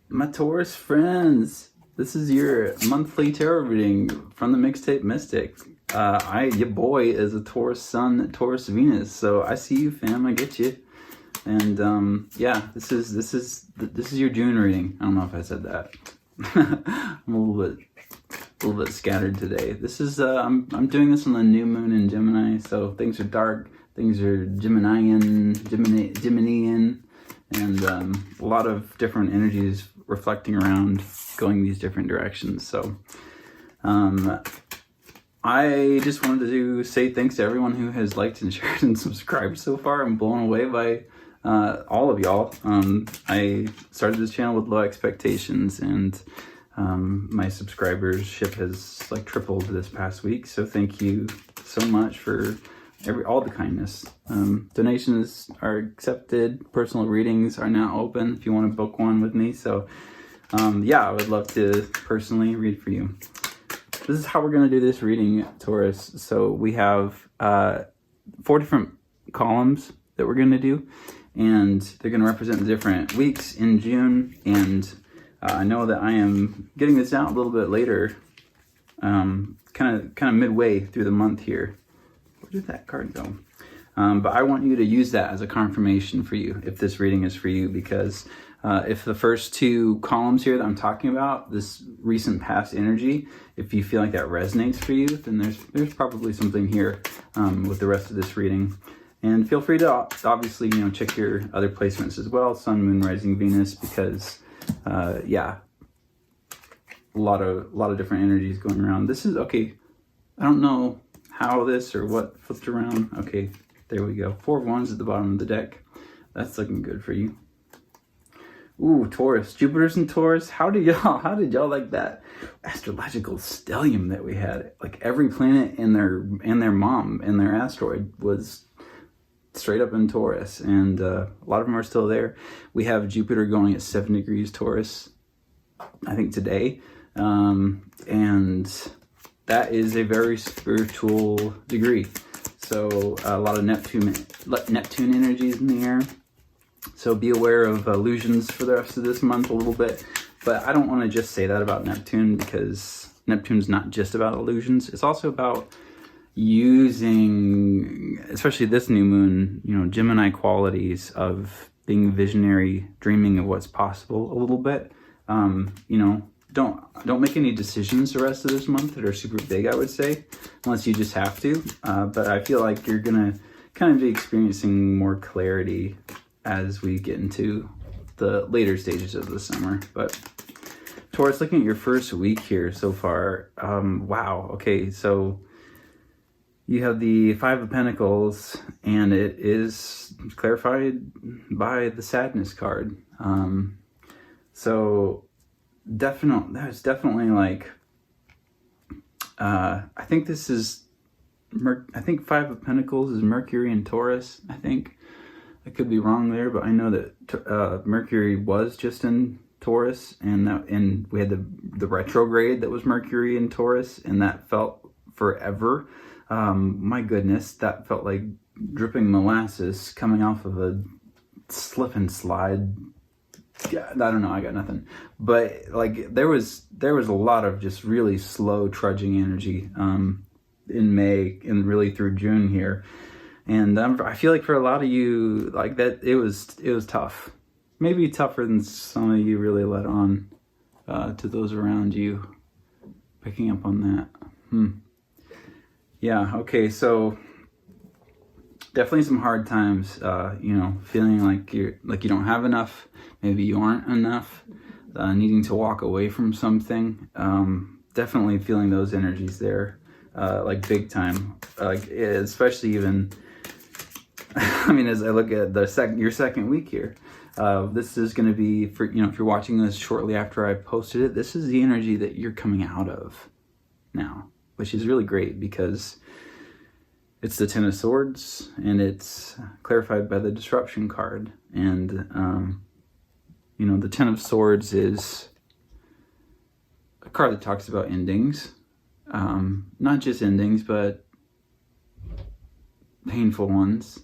My Taurus friends, this is your monthly tarot reading from the Mixtape Mystic. Your boy is a Taurus Sun, Taurus Venus, so I see you, fam. I get you. And yeah, this is your June reading. I don't know if I said that. I'm a little bit scattered today. This is I'm doing this on the new moon in Gemini, so things are dark. Things are Geminian, and a lot of different energies reflecting around, going these different directions. So I just wanted to say thanks to everyone who has liked and shared and subscribed so far. I'm blown away by all of y'all. I started this channel with low expectations, and my subscribership has like tripled this past week. So thank you so much for all the kindness. Donations are accepted. Personal readings are now open if you want to book one with me. So yeah, I would love to personally read for you. This is how we're going to do this reading, Taurus. So we have 4 different columns that we're going to do, and they're going to represent the different weeks in June. And I know that I am getting this out a little bit later, kind of midway through the month here. Where did that card go? But I want you to use that as a confirmation for you if this reading is for you, because if the first 2 columns here that I'm talking about, this recent past energy, if you feel like that resonates for you, then there's probably something here with the rest of this reading. And feel free to obviously, check your other placements as well, Sun, Moon, Rising, Venus, because yeah, a lot of different energies going around. This is okay. I don't know how this or what flipped around. Okay, there we go. 4 of Wands at the bottom of the deck. That's looking good for you. Ooh, Taurus. Jupiter's in Taurus. How did y'all like that astrological stellium that we had? Like every planet and their mom and their asteroid was straight up in Taurus, and a lot of them are still there. We have Jupiter going at 7 degrees Taurus, I think today, and that is a very spiritual degree. So a lot of Neptune energies in the air. So be aware of illusions for the rest of this month a little bit. But I don't want to just say that about Neptune, because Neptune's not just about illusions. It's also about using, especially this new moon, Gemini qualities of being visionary, dreaming of what's possible a little bit. Don't make any decisions the rest of this month that are super big, I would say, unless you just have to. But I feel like you're gonna kind of be experiencing more clarity as we get into the later stages of the summer. But Taurus, looking at your first week here so far, wow, okay, so you have the 5 of Pentacles, and it is clarified by the Sadness card. So that's definitely like, I think this is, I think 5 of Pentacles is Mercury and Taurus, I think. I could be wrong there, but I know that Mercury was just in Taurus, and we had the retrograde that was Mercury in Taurus, and that felt forever. My goodness, that felt like dripping molasses coming off of a slip and slide. Yeah, I don't know, I got nothing. But like there was a lot of just really slow trudging energy in May and really through June here. And I feel like for a lot of you, like that, it was tough. Maybe tougher than some of you really let on to those around you. Picking up on that. Yeah, okay, so definitely some hard times, feeling like you don't have enough, maybe you aren't enough, needing to walk away from something. Definitely feeling those energies there, like big time, like especially even, I mean, as I look at your second week here, this is going to be for, if you're watching this shortly after I posted it, this is the energy that you're coming out of now, which is really great because it's the 10 of Swords, and it's clarified by the Disruption card. And, the 10 of Swords is a card that talks about endings. Not just endings, but painful ones.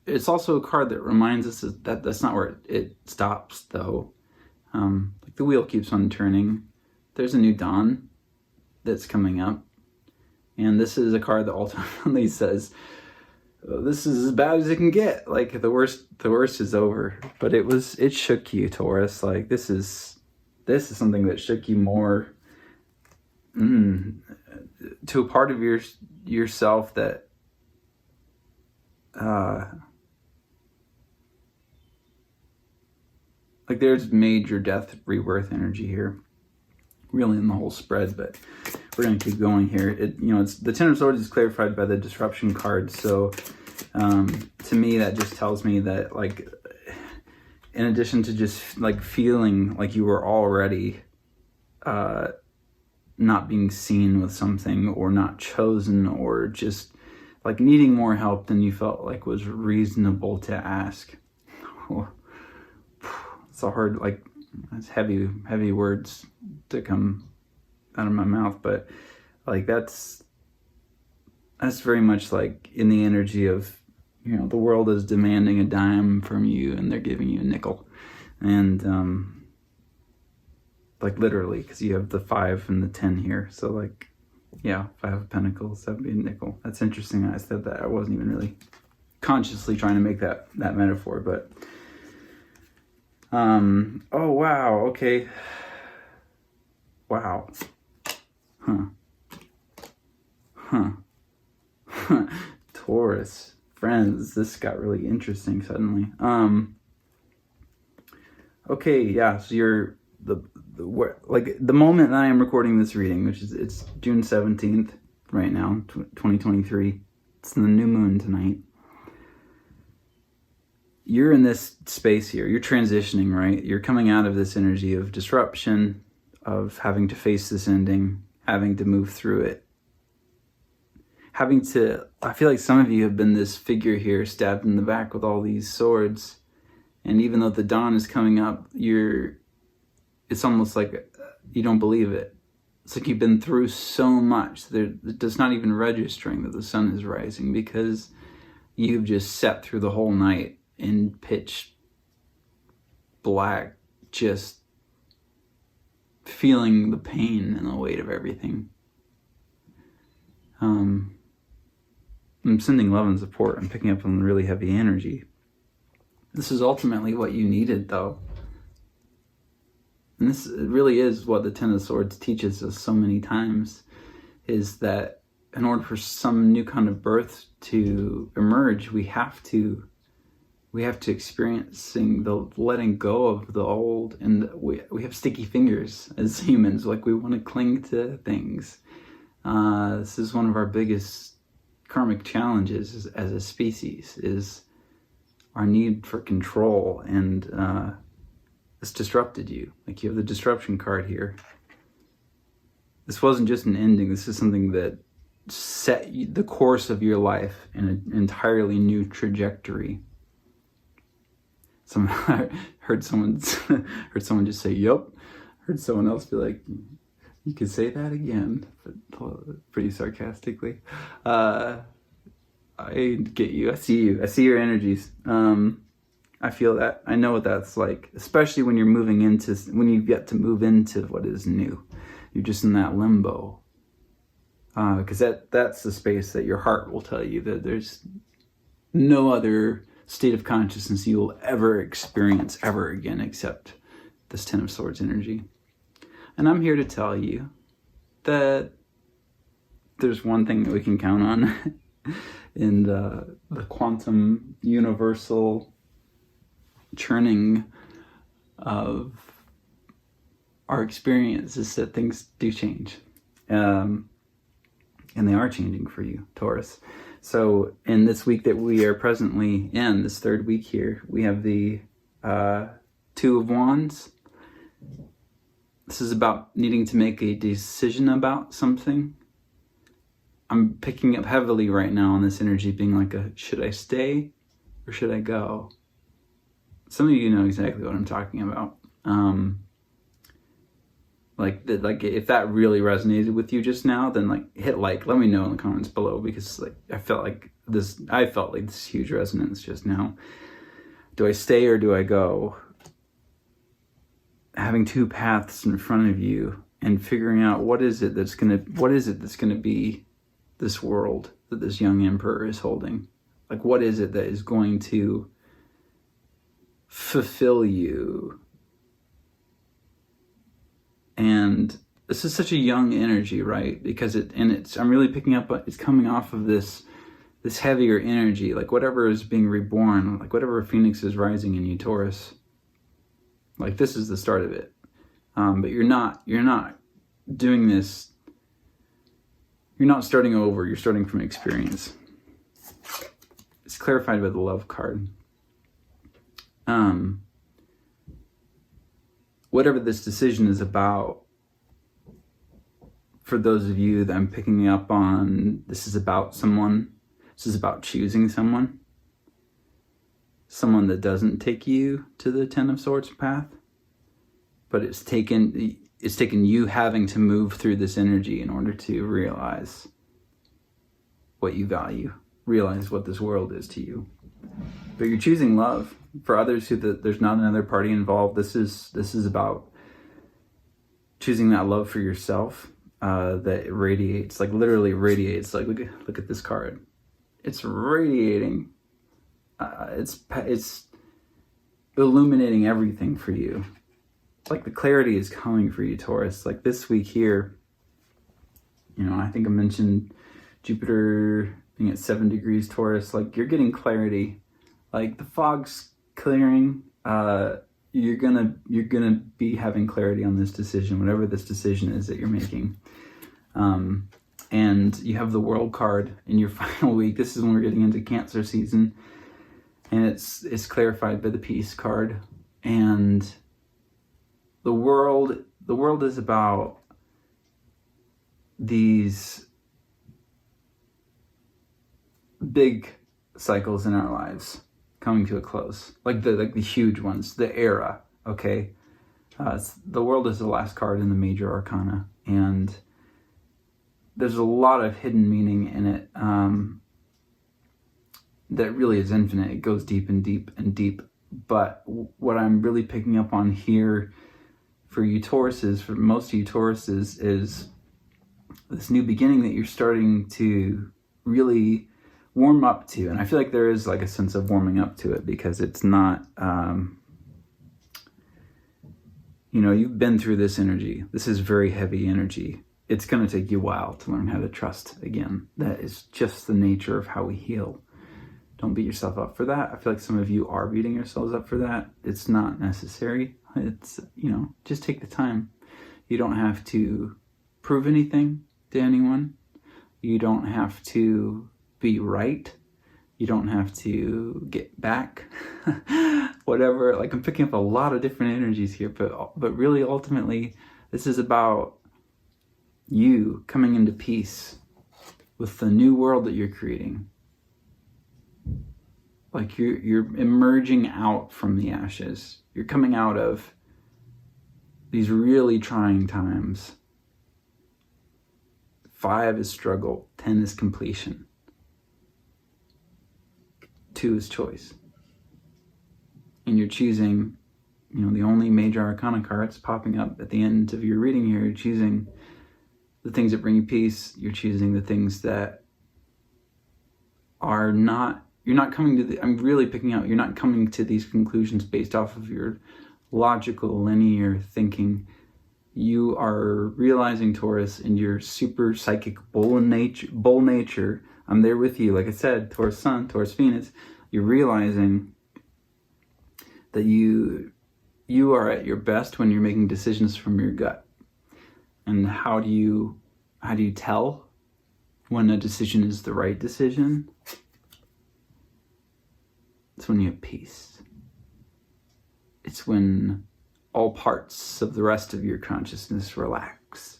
it's also a card that reminds us that that's not where it stops, though. Like the wheel keeps on turning. There's a new dawn that's coming up. And this is a card that ultimately says, this is as bad as it can get. Like the worst is over. But it shook you, Taurus. Like this is something that shook you more to a part of yourself that like there's major death rebirth energy here, really in the whole spread. But we're gonna keep going here. It's the Ten of Swords is clarified by the disruption card. So to me, that just tells me that, like, in addition to just like feeling like you were already not being seen with something, or not chosen, or just like needing more help than you felt like was reasonable to ask. It's a hard, like, it's heavy words to come out of my mouth, but like that's very much like in the energy of, the world is demanding a dime from you and they're giving you a nickel. And like literally, because you have the 5 and the 10 here. So like, yeah, 5 of Pentacles, that would be a nickel. That's interesting. I said that. I wasn't even really consciously trying to make that metaphor, but oh wow, okay. Wow. Taurus, friends, this got really interesting suddenly. Okay, yeah, so you're like the moment that I am recording this reading, which is, it's June 17th right now, 2023. It's the new moon tonight. You're in this space here. You're transitioning, right? You're coming out of this energy of disruption, of having to face this ending, having to move through it. I feel like some of you have been this figure here stabbed in the back with all these swords. And even though the dawn is coming up, it's almost like you don't believe it. It's like you've been through so much that it's not even registering that the sun is rising, because you've just sat through the whole night in pitch black, just feeling the pain and the weight of everything. I'm sending love and support. I'm picking up on really heavy energy. This is ultimately what you needed, though. And this really is what the Ten of Swords teaches us so many times, is that in order for some new kind of birth to emerge, we have to experiencing the letting go of the old. And we have sticky fingers as humans. Like, we want to cling to things. This is one of our biggest karmic challenges as a species, is our need for control. And it's disrupted you. Like, you have the disruption card here. This wasn't just an ending. This is something that set the course of your life in an entirely new trajectory. I heard someone just say, "Yup." Heard someone else be like, "You could say that again," but pretty sarcastically. I get you. I see you. I see your energies. I feel that. I know what that's like, especially when when you get to move into what is new. You're just in that limbo. Because that's the space that your heart will tell you that there's no other state of consciousness you will ever experience ever again except this Ten of Swords energy. And I'm here to tell you that there's one thing that we can count on in the quantum universal churning of our experience, is that things do change. And they are changing for you, Taurus. So in this week that we are presently in, this third week here, we have the Two of Wands. This is about needing to make a decision about something. I'm picking up heavily right now on this energy being like should I stay or should I go? Some of you know exactly what I'm talking about. Like if that really resonated with you just now, then like hit like, let me know in the comments below, because like I felt like this huge resonance just now. Do I stay or do I go? Having two paths in front of you and figuring out what is it that's gonna be this world that this young emperor is holding. Like, what is it that is going to fulfill you? And this is such a young energy, right? Because I'm really picking up, it's coming off of this heavier energy, like whatever is being reborn, like whatever phoenix is rising in you, Taurus. Like, this is the start of it. But you're not doing this. You're not starting over. You're starting from experience. It's clarified by the love card. Whatever this decision is about, for those of you that I'm picking up on, this is about someone. This is about choosing someone. Someone that doesn't take you to the Ten of Swords path, but it's taken you having to move through this energy in order to realize what you value, realize what this world is to you. But you're choosing love. For others who there's not another party involved, this is about choosing that love for yourself that radiates, like literally radiates. Like look at this card. It's radiating. It's illuminating everything for you. Like the clarity is coming for you, Taurus. Like this week here, I think I mentioned Jupiter being at 7 degrees Taurus. Like, you're getting clarity. Like the fog's clearing. You're gonna be having clarity on this decision, whatever this decision is that you're making. And you have the World card in your final week. This is when we're getting into Cancer season, and it's clarified by the Peace card. And the world is about these big cycles in our lives coming to a close, like the huge ones, the era. Okay, the World is the last card in the major arcana, and there's a lot of hidden meaning in it that really is infinite. It goes deep and deep and deep. But what I'm really picking up on here for you Tauruses, for most of you Tauruses, is this new beginning that you're starting to really warm up to. And I feel like there is like a sense of warming up to it, because it's not, you've been through this energy. This is very heavy energy. It's going to take you a while to learn how to trust again. That is just the nature of how we heal. Don't beat yourself up for that. I feel like some of you are beating yourselves up for that. It's not necessary. It's, just take the time. You don't have to prove anything to anyone. You don't have to be right. You don't have to get back. Whatever. Like, I'm picking up a lot of different energies here, but really ultimately this is about you coming into peace with the new world that you're creating. Like, you're emerging out from the ashes. You're coming out of these really trying times. 5 is struggle, 10 is completion. 2 is choice. And you're choosing, the only major arcana cards popping up at the end of your reading here. You're choosing the things that bring you peace. You're choosing the things that are not, you're not coming to I'm really picking out, you're not coming to these conclusions based off of your logical, linear thinking. You are realizing, Taurus, in your super psychic bull nature. I'm there with you. Like I said, Taurus Sun, Taurus Venus. You're realizing that you are at your best when you're making decisions from your gut. And how do you tell when a decision is the right decision? It's when you have peace. It's when all parts of the rest of your consciousness relax.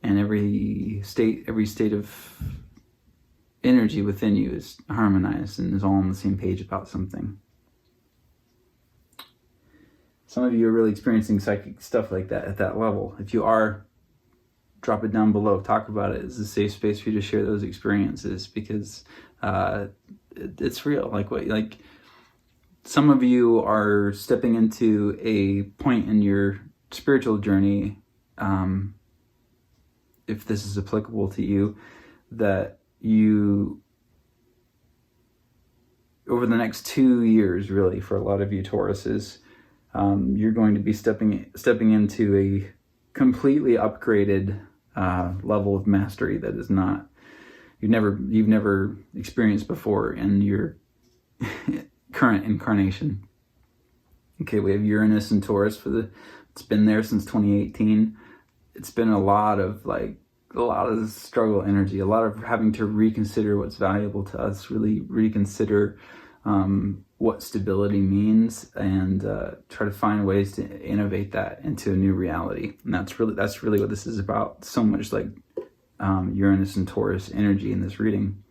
And every state of energy within you is harmonized and is all on the same page about something. Some of you are really experiencing psychic stuff like that at that level. If you are, drop it down below. Talk about it. It's a safe space for you to share those experiences, because it's real. Like some of you are stepping into a point in your spiritual journey, if this is applicable to you, that you, over the next 2 years, really, for a lot of you Tauruses, you're going to be stepping into a completely upgraded level of mastery that is not, you've never experienced before in your current incarnation. Okay, we have Uranus and Taurus it's been there since 2018. It's been a lot of struggle energy, a lot of having to reconsider what's valuable to us, really reconsider what stability means, and try to find ways to innovate that into a new reality. And that's really what this is about. So much like Uranus and Taurus energy in this reading,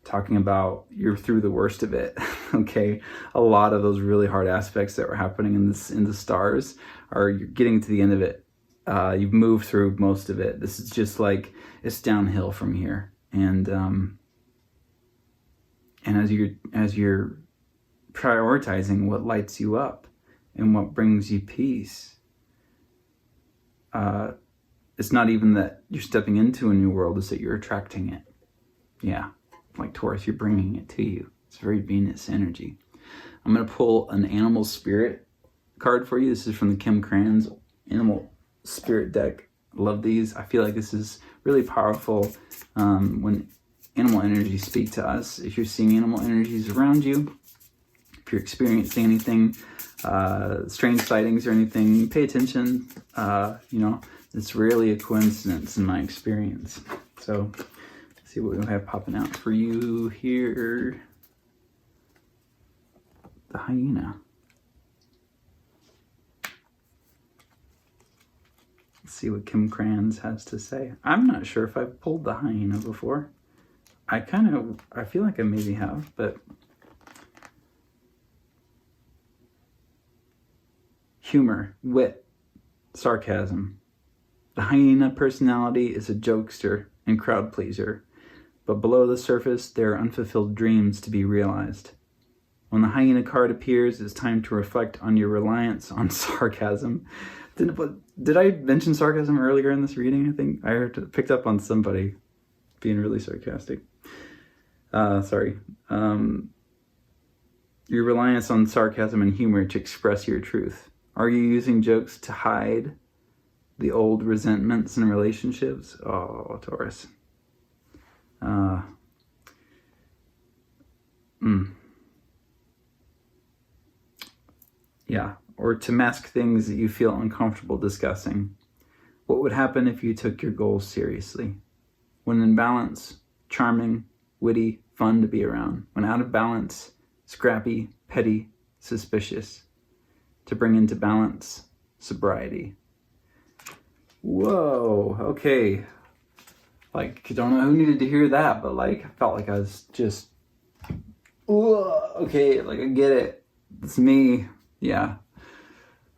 talking about you're through the worst of it. Okay, a lot of those really hard aspects that were happening in the stars you're getting to the end of it. You've moved through most of it. This is just like, it's downhill from here. And as you're prioritizing what lights you up and what brings you peace, it's not even that you're stepping into a new world, it's that you're attracting it. Yeah, like Taurus, you're bringing it to you. It's very Venus energy. I'm going to pull an animal spirit card for you. This is from the Kim Kranz Animal Spirit deck. I love these. I feel like this is really powerful when animal energies speak to us. If you're seeing animal energies around you, if you're experiencing anything, strange sightings or anything, pay attention. It's rarely a coincidence in my experience. So let's see what we have popping out for you here. The hyena. Let's see what Kim Kranz has to say. I'm not sure if I've pulled the hyena before. I feel like I maybe have, but humor, wit, sarcasm. The hyena personality is a jokester and crowd pleaser, but below the surface there are unfulfilled dreams to be realized. When the hyena card appears, it's time to reflect on your reliance on sarcasm. Did I mention sarcasm earlier in this reading? I think I picked up on somebody being really sarcastic. Sorry. Your reliance on sarcasm and humor to express your truth. Are you using jokes to hide the old resentments in relationships? Oh, Taurus. Yeah, or to mask things that you feel uncomfortable discussing. What would happen if you took your goals seriously? When in balance, charming, witty, fun to be around. When out of balance, scrappy, petty, suspicious. To bring into balance, sobriety. Whoa, okay. Like, I don't know who needed to hear that, but like, I felt like I was just, okay, like I get it. It's me. Yeah,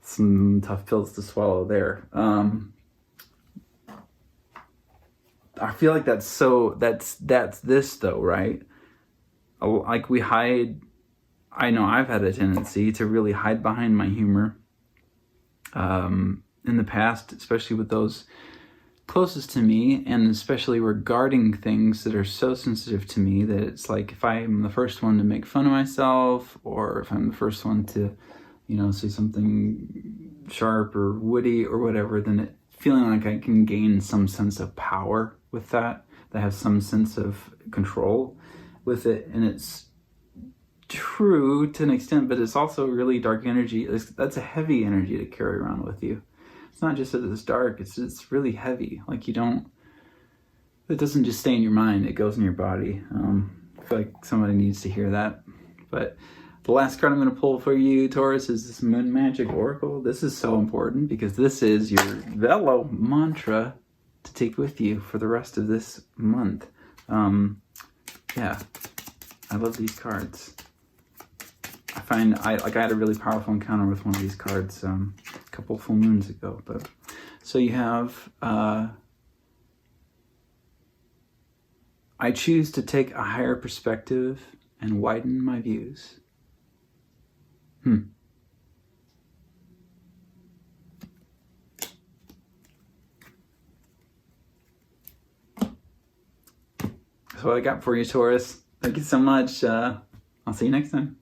some tough pills to swallow there. I feel like that's this though, right? Like we hide, I know I've had a tendency to really hide behind my humor in the past, especially with those closest to me, and especially regarding things that are so sensitive to me that it's like if I'm the first one to make fun of myself, or if I'm the first one to say something sharp or witty or whatever, then feeling like I can gain some sense of power with that has some sense of control with it. And it's true to an extent, but it's also really dark energy. That's a heavy energy to carry around with you. It's not just that it's dark, it's really heavy. Like it doesn't just stay in your mind, it goes in your body. I feel like somebody needs to hear that. But the last card I'm going to pull for you, Taurus, is this Moon Magic Oracle. This is so important because this is your Velo mantra to take with you for the rest of this month. Yeah, I love these cards. I find I had a really powerful encounter with one of these cards a couple full moons ago. But so you have I choose to take a higher perspective and widen my views. That's what I got for you, Taurus. Thank you so much. I'll see you next time.